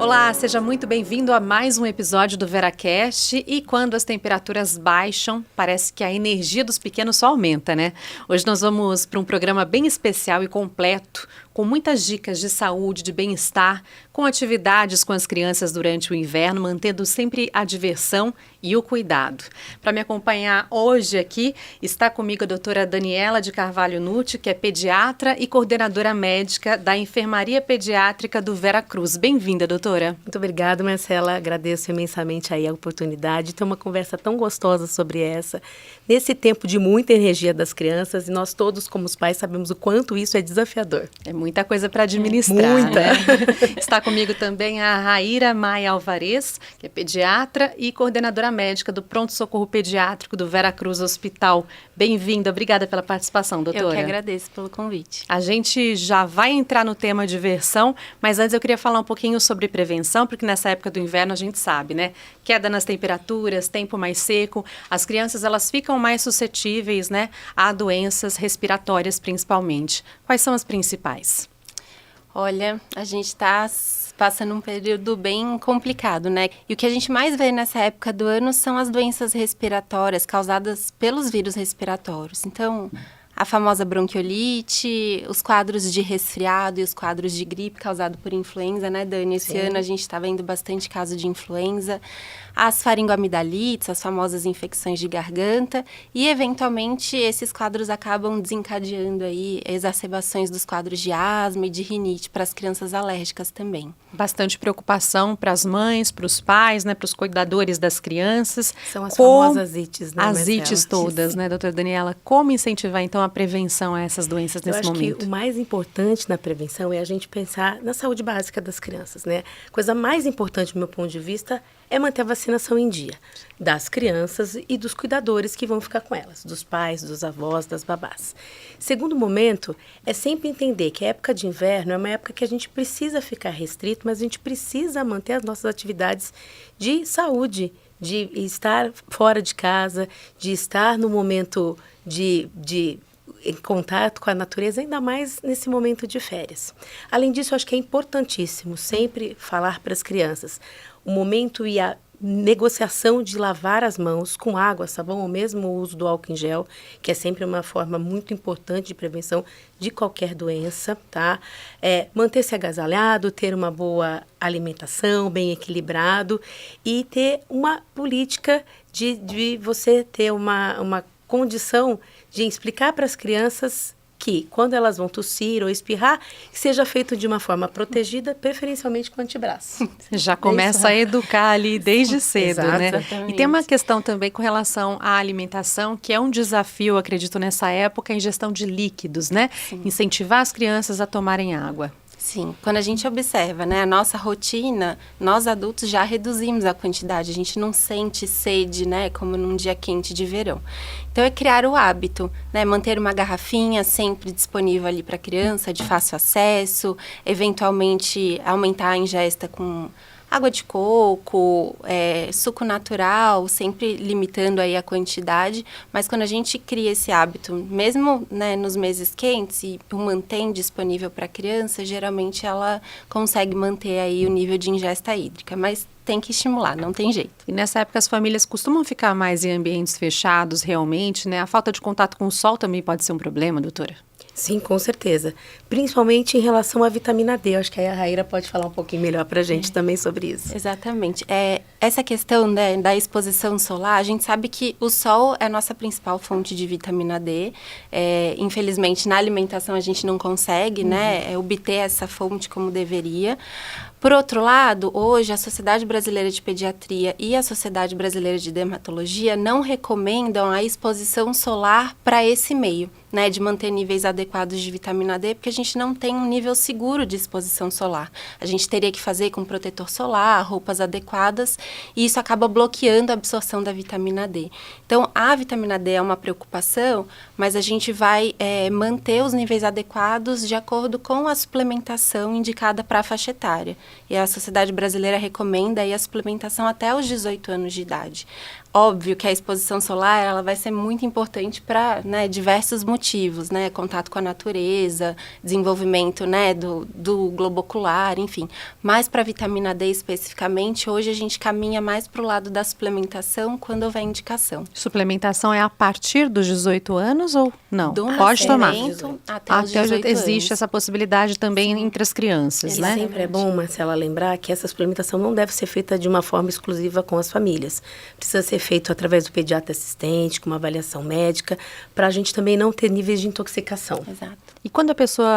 Olá, seja muito bem-vindo a mais um episódio do VeraCast. E quando as temperaturas baixam, parece que a energia dos pequenos só aumenta, né? Hoje nós vamos para um programa bem especial e completo, com muitas dicas de saúde, de bem-estar, com atividades com as crianças durante o inverno, mantendo sempre a diversão e o cuidado. Para me acompanhar hoje aqui, está comigo a doutora Daniela de Carvalho Nutti, que é pediatra e coordenadora médica da Enfermaria Pediátrica do Veracruz. Bem-vinda, doutora. Muito obrigada, Marcela. Agradeço imensamente aí a oportunidade de ter uma conversa tão gostosa sobre essa, nesse tempo de muita energia das crianças, e nós todos, como os pais, sabemos o quanto isso é desafiador. É muita coisa para administrar. Muita! Né? Está comigo também a Raíra Maia Alvarez, que é pediatra e coordenadora médica do Pronto Socorro Pediátrico do Veracruz Hospital. Bem-vinda, obrigada pela participação, doutora. Eu que agradeço pelo convite. A gente já vai entrar no tema diversão, mas antes eu queria falar um pouquinho sobre prevenção, porque nessa época do inverno a gente sabe, né? Queda nas temperaturas, tempo mais seco, as crianças elas ficam mais suscetíveis, né, a doenças respiratórias principalmente. Quais são as principais? Olha, a gente está passando um período bem complicado, né? E o que a gente mais vê nessa época do ano são as doenças respiratórias causadas pelos vírus respiratórios. Então, a famosa bronquiolite, os quadros de resfriado e os quadros de gripe causado por influenza, né, Dani? Esse ano a gente está vendo bastante caso de influenza, as faringoamidalites, as famosas infecções de garganta e, eventualmente, esses quadros acabam desencadeando aí exacerbações dos quadros de asma e de rinite para as crianças alérgicas também. Bastante preocupação para as mães, para os pais, né, para os cuidadores das crianças. São as famosas ites, né, as Marcela? ites todas, né, doutora Daniela? Como incentivar, então, a prevenção a essas doenças nesse momento? Eu acho que o mais importante na prevenção é a gente pensar na saúde básica das crianças, né? A coisa mais importante, do meu ponto de vista, é manter a vacinação em dia das crianças e dos cuidadores que vão ficar com elas, dos pais, dos avós, das babás. Segundo momento, é sempre entender que a época de inverno é uma época que a gente precisa ficar restrito, mas a gente precisa manter as nossas atividades de saúde, de estar fora de casa, de estar no momento de em contato com a natureza, ainda mais nesse momento de férias. Além disso, eu acho que é importantíssimo sempre falar para as crianças o momento e a negociação de lavar as mãos com água, sabão, ou mesmo o uso do álcool em gel, que é sempre uma forma muito importante de prevenção de qualquer doença, tá? Manter-se agasalhado, ter uma boa alimentação, bem equilibrado e ter uma política de você ter uma condição de explicar para as crianças que, quando elas vão tossir ou espirrar, que seja feito de uma forma protegida, preferencialmente com antebraço. Já começa a educar ali desde cedo, Exato, né? exatamente. E tem uma questão também com relação à alimentação, que é um desafio, acredito, nessa época, a ingestão de líquidos, né? Sim. Incentivar as crianças a tomarem água. Sim, quando a gente observa, né, a nossa rotina, nós adultos já reduzimos a quantidade, a gente não sente sede, né, como num dia quente de verão. Então, é criar o hábito, né, manter uma garrafinha sempre disponível ali para a criança, de fácil acesso, eventualmente aumentar a ingesta com água de coco, suco natural, sempre limitando aí a quantidade, mas quando a gente cria esse hábito, mesmo, né, nos meses quentes e o mantém disponível para a criança, geralmente ela consegue manter aí o nível de ingesta hídrica, mas tem que estimular, não tem jeito. E nessa época as famílias costumam ficar mais em ambientes fechados realmente, né? A falta de contato com o sol também pode ser um problema, doutora? Sim, com certeza. Principalmente em relação à vitamina D. Eu acho que aí a Raíra pode falar um pouquinho melhor para a gente também sobre isso. Exatamente. Essa questão, né, da exposição solar, a gente sabe que o sol é a nossa principal fonte de vitamina D. Infelizmente, na alimentação a gente não consegue, né, obter essa fonte como deveria. Por outro lado, hoje a Sociedade Brasileira de Pediatria e a Sociedade Brasileira de Dermatologia não recomendam a exposição solar para esse meio, né, de manter níveis adequados de vitamina D, porque a gente não tem um nível seguro de exposição solar. A gente teria que fazer com protetor solar, roupas adequadas, e isso acaba bloqueando a absorção da vitamina D. Então, a vitamina D é uma preocupação, mas a gente vai manter os níveis adequados de acordo com a suplementação indicada para a faixa etária. E a Sociedade Brasileira recomenda aí a suplementação até os 18 anos de idade. Óbvio que a exposição solar ela vai ser muito importante para, né, diversos motivos, né? Contato com a natureza, desenvolvimento, né, do globo ocular, enfim. Mas para a vitamina D especificamente, hoje a gente caminha mais para o lado da suplementação quando houver indicação. Suplementação é a partir dos 18 anos ou não? Do Pode tomar. até os 18 existe anos. essa possibilidade também entre as crianças, E né? sempre é bom, Marcela, lembrar que essa suplementação não deve ser feita de uma forma exclusiva com as famílias. Precisa ser feito através do pediatra assistente, com uma avaliação médica, para a gente também não ter níveis de intoxicação. Exato. E quando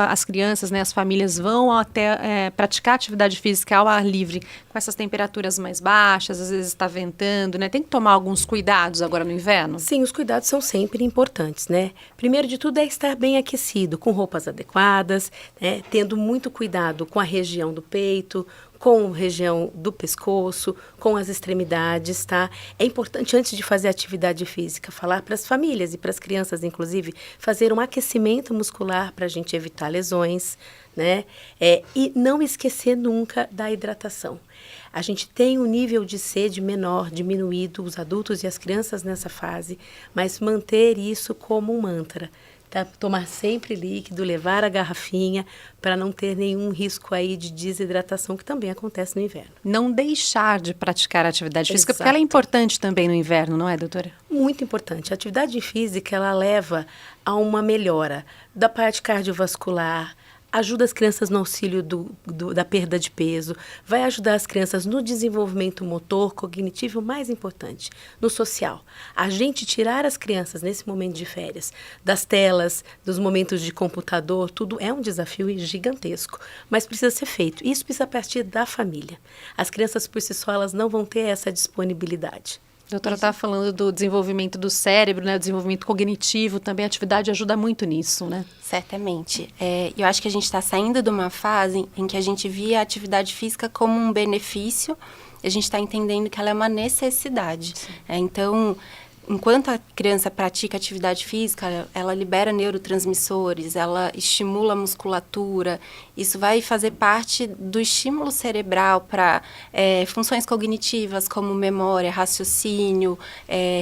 as crianças, né, as famílias vão até praticar atividade física ao ar livre, com essas temperaturas mais baixas, às vezes está ventando, né? Tem que tomar alguns cuidados agora no inverno? Sim, os cuidados são sempre importantes, né? Primeiro de tudo é estar bem aquecido, com roupas adequadas, né? Tendo muito cuidado com a região do peito, com a região do pescoço, com as extremidades, tá? É importante, antes de fazer atividade física, falar para as famílias e para as crianças, inclusive, fazer um aquecimento muscular para a gente evitar lesões, né? E não esquecer nunca da hidratação. A gente tem um nível de sede menor, diminuído, os adultos e as crianças nessa fase, mas manter isso como um mantra. Tá? Tomar sempre líquido, levar a garrafinha, para não ter nenhum risco aí de desidratação, que também acontece no inverno. Não deixar de praticar a atividade física, Exato. porque ela é importante também no inverno, não é, doutora? Muito importante. A atividade física, ela leva a uma melhora da parte cardiovascular, ajuda as crianças no auxílio da perda de peso, vai ajudar as crianças no desenvolvimento motor, cognitivo, o mais importante, no social. A gente tirar as crianças, nesse momento de férias, das telas, dos momentos de computador, tudo é um desafio gigantesco, mas precisa ser feito. Isso precisa partir da família. As crianças, por si só, elas não vão ter essa disponibilidade. A doutora estava falando do desenvolvimento do cérebro, né? O desenvolvimento cognitivo, também a atividade ajuda muito nisso, né? Certamente. Eu acho que a gente está saindo de uma fase em que a gente via a atividade física como um benefício, e a gente está entendendo que ela é uma necessidade. Então, enquanto a criança pratica atividade física, ela libera neurotransmissores, ela estimula a musculatura. Isso vai fazer parte do estímulo cerebral para funções cognitivas como memória, raciocínio,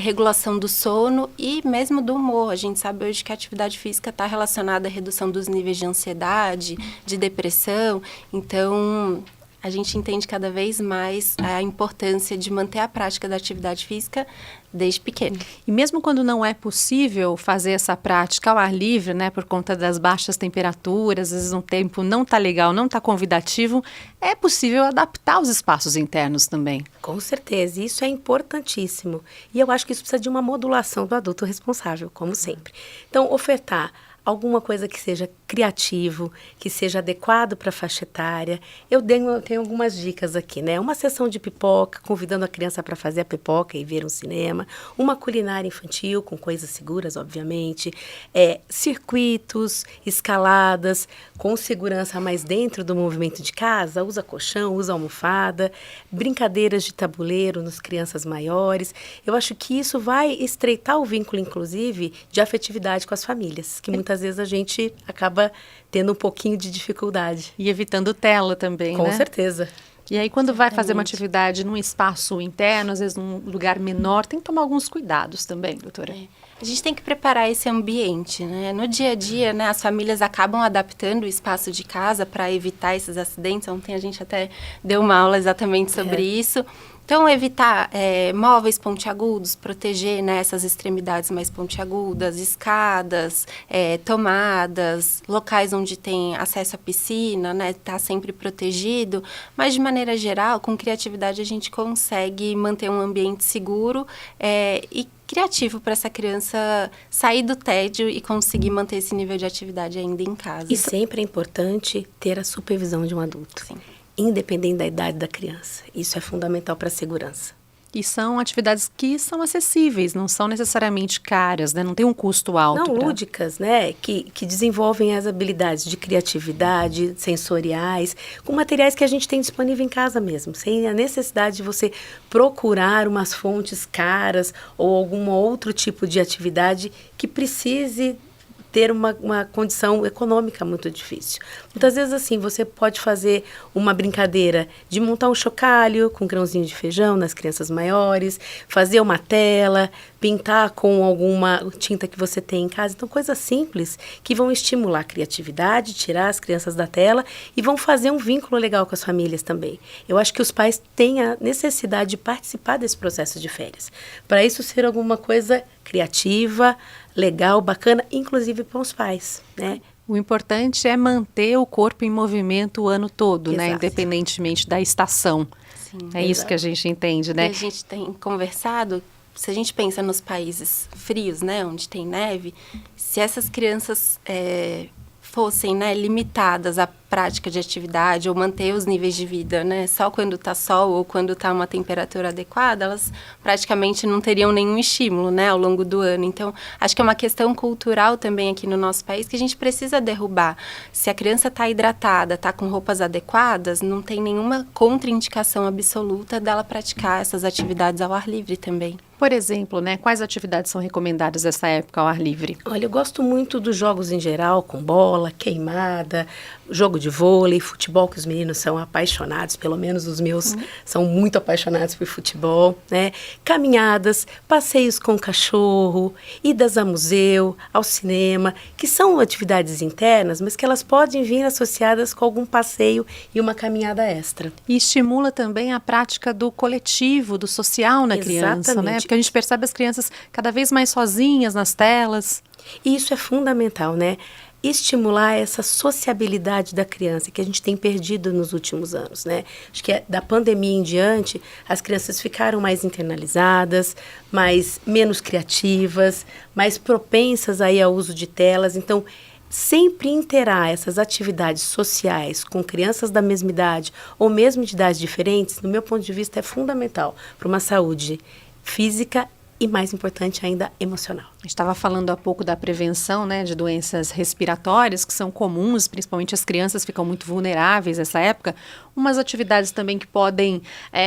regulação do sono e mesmo do humor. A gente sabe hoje que a atividade física está relacionada à redução dos níveis de ansiedade, de depressão. Então, a gente entende cada vez mais a importância de manter a prática da atividade física desde pequeno. E mesmo quando não é possível fazer essa prática ao ar livre, né, por conta das baixas temperaturas, às vezes um tempo não está legal, não está convidativo, é possível adaptar os espaços internos também. Com certeza, isso é importantíssimo. E eu acho que isso precisa de uma modulação do adulto responsável, como sempre. Então, ofertar alguma coisa que seja criativo, que seja adequado para a faixa etária. Eu tenho algumas dicas aqui, né? Uma sessão de pipoca, convidando a criança para fazer a pipoca e ver um cinema. Uma culinária infantil, com coisas seguras, obviamente. Circuitos, escaladas, com segurança mais dentro do movimento de casa. Usa colchão, usa almofada. Brincadeiras de tabuleiro nas crianças maiores. Eu acho que isso vai estreitar o vínculo, inclusive, de afetividade com as famílias, que muitas vezes a gente acaba tendo um pouquinho de dificuldade. E evitando tela também, Com né? Com certeza. E aí, quando vai fazer uma atividade num espaço interno, às vezes num lugar menor, tem que tomar alguns cuidados também, doutora. A gente tem que preparar esse ambiente, né? No dia a dia, né, as famílias acabam adaptando o espaço de casa para evitar esses acidentes. Ontem a gente até deu uma aula exatamente sobre isso. Então, evitar móveis pontiagudos, proteger, né, essas extremidades mais pontiagudas, escadas, tomadas, locais onde tem acesso à piscina, né, tá sempre protegido. Mas, de maneira geral, com criatividade, a gente consegue manter um ambiente seguro e criativo para essa criança sair do tédio e conseguir manter esse nível de atividade ainda em casa. E sempre é importante ter a supervisão de um adulto. Sim. Independente da idade da criança. Isso é fundamental para a segurança. E são atividades que são acessíveis, não são necessariamente caras, né? Não tem um custo alto. Não, lúdicas, né? Que desenvolvem as habilidades de criatividade, sensoriais, com materiais que a gente tem disponível em casa mesmo, sem a necessidade de você procurar umas fontes caras ou algum outro tipo de atividade que precise ter uma condição econômica muito difícil. Muitas vezes, assim, você pode fazer uma brincadeira de montar um chocalho com grãozinho de feijão nas crianças maiores, fazer uma tela, pintar com alguma tinta que você tem em casa. Então, coisas simples que vão estimular a criatividade, tirar as crianças da tela e vão fazer um vínculo legal com as famílias também. Eu acho que os pais têm a necessidade de participar desse processo de férias. Para isso ser alguma coisa criativa, legal, bacana, inclusive para os pais, né? O importante é manter o corpo em movimento o ano todo, Exato. né? Independentemente da estação. Sim, é isso que a gente entende, né? E a gente tem conversado, se a gente pensa nos países frios, né, onde tem neve, se essas crianças fossem, né, limitadas à prática de atividade ou manter os níveis de vida, né, só quando está sol ou quando está uma temperatura adequada, elas praticamente não teriam nenhum estímulo, né, ao longo do ano. Então, acho que é uma questão cultural também aqui no nosso país que a gente precisa derrubar. Se a criança está hidratada, está com roupas adequadas, não tem nenhuma contraindicação absoluta dela praticar essas atividades ao ar livre também. Por exemplo, né, quais atividades são recomendadas nessa época ao ar livre? Olha, eu gosto muito dos jogos em geral, com bola, queimada, jogo de vôlei, futebol, que os meninos são apaixonados, pelo menos os meus são muito apaixonados por futebol, né? Caminhadas, passeios com o cachorro, idas a museu, ao cinema, que são atividades internas, mas que elas podem vir associadas com algum passeio e uma caminhada extra. E estimula também a prática do coletivo, do social na criança, né? Porque a gente percebe as crianças cada vez mais sozinhas nas telas. E isso é fundamental, né? Estimular essa sociabilidade da criança que a gente tem perdido nos últimos anos, né? Acho que da pandemia em diante, as crianças ficaram mais internalizadas, menos criativas, mais propensas aí ao uso de telas. Então, sempre interar essas atividades sociais com crianças da mesma idade ou mesmo de idades diferentes, no meu ponto de vista, é fundamental para uma saúde física e, mais importante ainda, emocional. A gente estava falando há pouco da prevenção, né, de doenças respiratórias, que são comuns, principalmente as crianças ficam muito vulneráveis nessa época. Umas atividades também que podem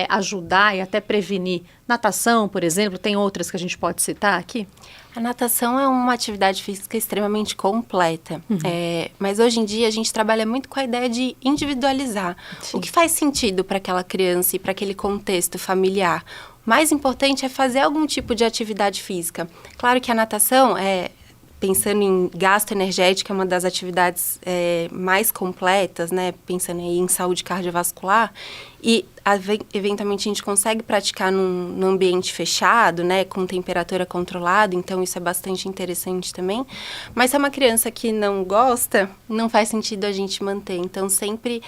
ajudar e até prevenir. Natação, por exemplo, tem outras que a gente pode citar aqui? A natação é uma atividade física extremamente completa, mas hoje em dia a gente trabalha muito com a ideia de individualizar. Sim. O que faz sentido para aquela criança e para aquele contexto familiar. O mais importante é fazer algum tipo de atividade física. Claro que a natação, pensando em gasto energético, é uma das atividades mais completas, né? Pensando aí em saúde cardiovascular. E, eventualmente, a gente consegue praticar num ambiente fechado, né? Com temperatura controlada, então isso é bastante interessante também. Mas se é uma criança que não gosta, não faz sentido a gente manter. Então, sempre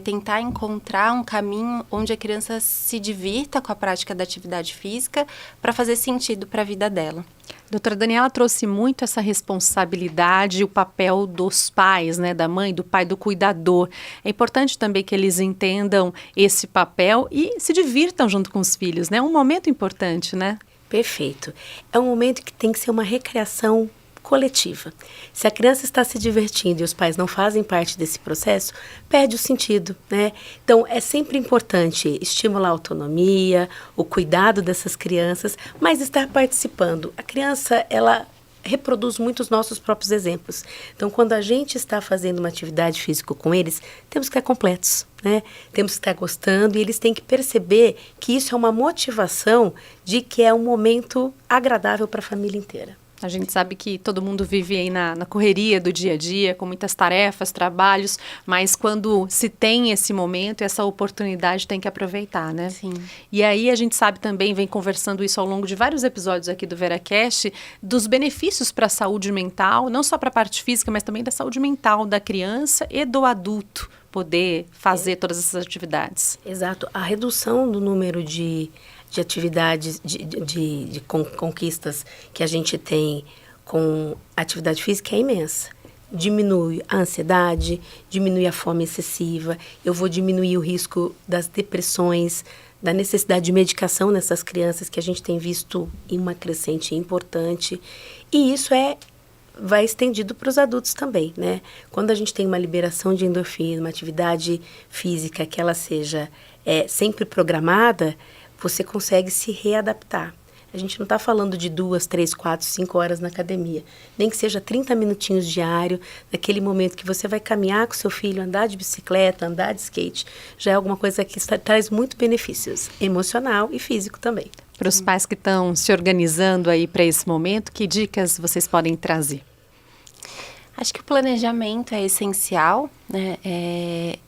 tentar encontrar um caminho onde a criança se divirta com a prática da atividade física para fazer sentido para a vida dela. Doutora Daniela trouxe muito essa responsabilidade e o papel dos pais, né, da mãe, do pai, do cuidador. É importante também que eles entendam esse papel e se divirtam junto com os filhos, né? É um momento importante, né? Perfeito. É um momento que tem que ser uma recreação coletiva. Se a criança está se divertindo e os pais não fazem parte desse processo, perde o sentido, né? Então, é sempre importante estimular a autonomia, o cuidado dessas crianças, mas estar participando. A criança, ela reproduz muito os nossos próprios exemplos. Então, quando a gente está fazendo uma atividade física com eles, temos que estar completos, né? Temos que estar gostando e eles têm que perceber que isso é uma motivação de que é um momento agradável para a família inteira. A gente sabe que todo mundo vive aí na correria do dia a dia, com muitas tarefas, trabalhos, mas quando se tem esse momento, essa oportunidade tem que aproveitar, né? Sim. E aí a gente sabe também, vem conversando isso ao longo de vários episódios aqui do VeraCast, dos benefícios para a saúde mental, não só para a parte física, mas também da saúde mental da criança e do adulto poder fazer todas essas atividades. Exato. A redução do número de atividades, de conquistas que a gente tem com atividade física é imensa. Diminui a ansiedade, diminui a fome excessiva, eu vou diminuir o risco das depressões, da necessidade de medicação nessas crianças que a gente tem visto em uma crescente importante. E isso vai estendido para os adultos também, né? Quando a gente tem uma liberação de endorfina, uma atividade física que ela seja sempre programada, você consegue se readaptar. A gente não está falando de 2, 3, 4, 5 horas na academia. Nem que seja 30 minutinhos diário, naquele momento que você vai caminhar com seu filho, andar de bicicleta, andar de skate, já é alguma coisa que traz muito benefícios, emocional e físico também. Para os pais que estão se organizando aí para esse momento, que dicas vocês podem trazer? Acho que o planejamento é essencial, né?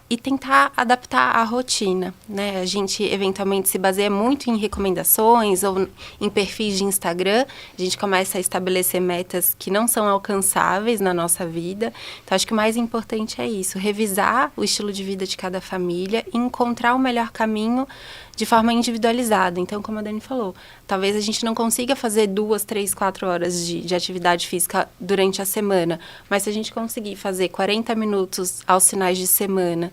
E tentar adaptar a rotina, né? A gente eventualmente se baseia muito em recomendações ou em perfis de Instagram. A gente começa a estabelecer metas que não são alcançáveis na nossa vida. Então, acho que o mais importante é isso, revisar o estilo de vida de cada família e encontrar o melhor caminho de forma individualizada. Então, como a Dani falou, talvez a gente não consiga fazer 2, 3, 4 horas de atividade física durante a semana, mas se a gente conseguir fazer 40 minutos aos finais de semana,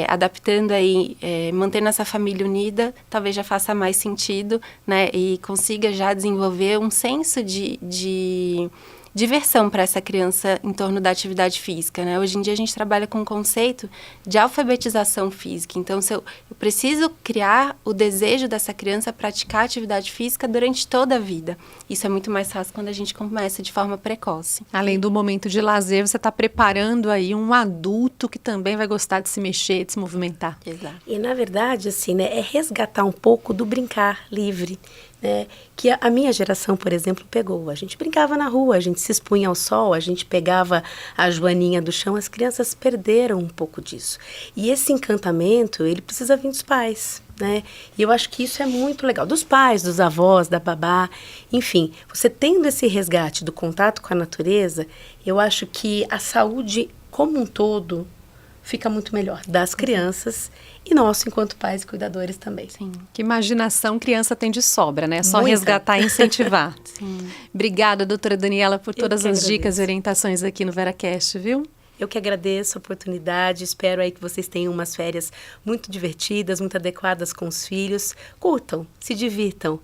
adaptando aí, mantendo essa família unida, talvez já faça mais sentido, né? E consiga já desenvolver um senso de diversão para essa criança em torno da atividade física, né? Hoje em dia a gente trabalha com o conceito de alfabetização física. Então, eu preciso criar o desejo dessa criança praticar atividade física durante toda a vida. Isso é muito mais fácil quando a gente começa de forma precoce. Além do momento de lazer, você está preparando aí um adulto que também vai gostar de se mexer, de se movimentar. Exato. E, na verdade, assim, né, é resgatar um pouco do brincar livre, né, que a minha geração, por exemplo, pegou. A gente brincava na rua, a gente se expunha ao sol, a gente pegava a joaninha do chão, as crianças perderam um pouco disso. E esse encantamento, ele precisa vir dos pais, né? E eu acho que isso é muito legal. Dos pais, dos avós, da babá, enfim. Você tendo esse resgate do contato com a natureza, eu acho que a saúde como um todo fica muito melhor das crianças e nós, enquanto pais e cuidadores também. Sim. Que imaginação criança tem de sobra, né? É só Muita. resgatar e incentivar. Sim. Obrigada, doutora Daniela, por todas que as dicas e agradeço. orientações aqui no VeraCast, viu? Eu que agradeço a oportunidade, espero aí que vocês tenham umas férias muito divertidas, muito adequadas com os filhos. Curtam, se divirtam,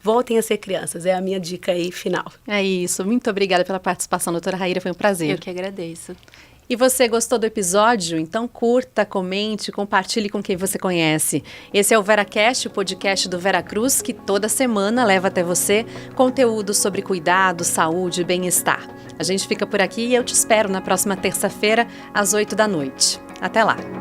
voltem a ser crianças, é a minha dica aí final. É isso. Muito obrigada pela participação, doutora Raíra, foi um prazer. Eu que agradeço. E você gostou do episódio? Então curta, comente, compartilhe com quem você conhece. Esse é o VeraCast, o podcast do Veracruz, que toda semana leva até você conteúdo sobre cuidado, saúde e bem-estar. A gente fica por aqui e eu te espero na próxima terça-feira, às 8 da noite. Até lá!